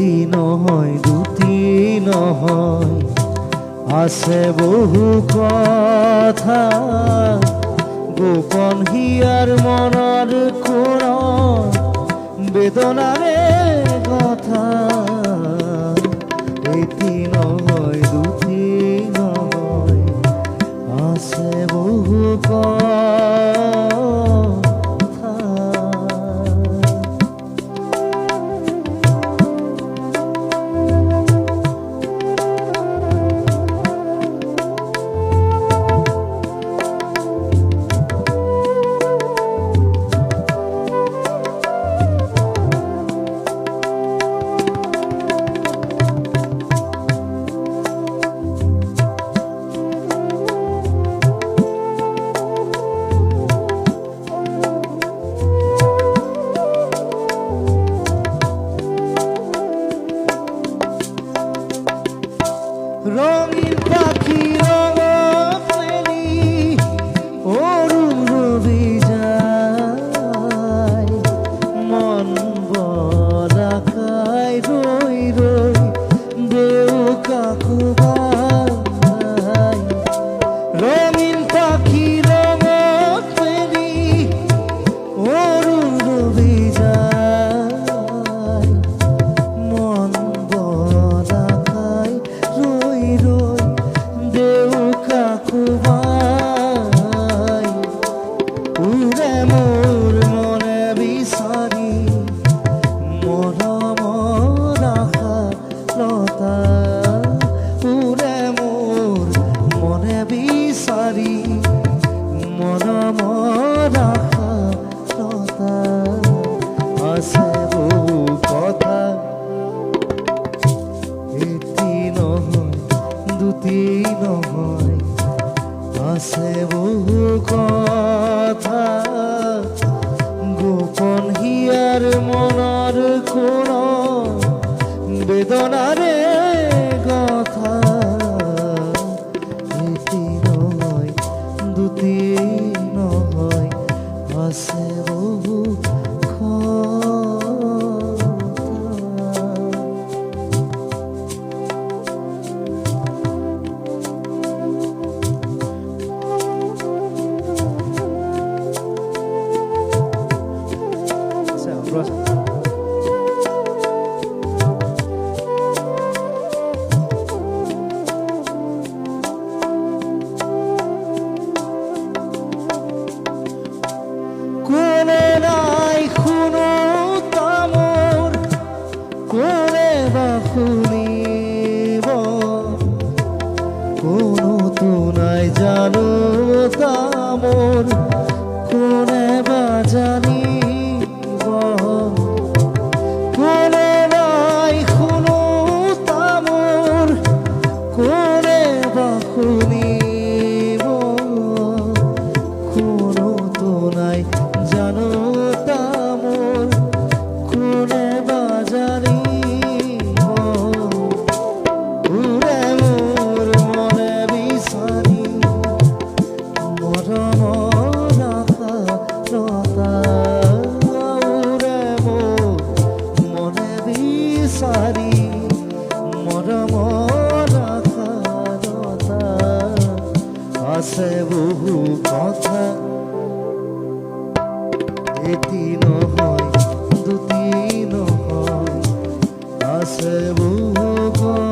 এটি নহয় দুটি নহয়, আছে বহু কথা গোপন হিয়ার মনৰ কোণ বেদনাৰে কথা। এটি নহয় দুটি নহয়, আছে বহু কথা। রঙিন পাখি রঙ ফেলি অরুণ রবি যায়, মন বলাকায় রই রই দেউ কাকু বাই। রঙিন পাখি রঙ ফেলি অরুণ রবি যায়, মন বলাকায় রই রই দেউ কাকু বাই। উড়ে মোর মনে বিচারি মরম রাখা লতা, উড়ে মোর মনে বিচারি মরম রাখা লতা। আছে বহু কথা, এটি নহয় দুটি নহয়, আছে বহু কথা গোপন হিয়ার মনৰ কোণ বেদনাৰে কথা। এটি নহয় দুটি নহয়, আছে বহু কথা। কোনে নাই শুনো তামোর, কোনে বা শুনিব, কোনো তো নাই জানো তামোর, কোনে বা জানিব। কোনে নাই শুনো তামোর, কোনে বা শুনিব, কোনো তো নাই জানো তামোর, কোনে বা জানিব। উড়ে মোর মনে বিচারি মরম রাখা লতা, উড়ে মোর মনে বিচারি মরম রাখা লতা। আছে বহু কথা, এটি নহয় দুটি নহয়, আছে বহু কথা।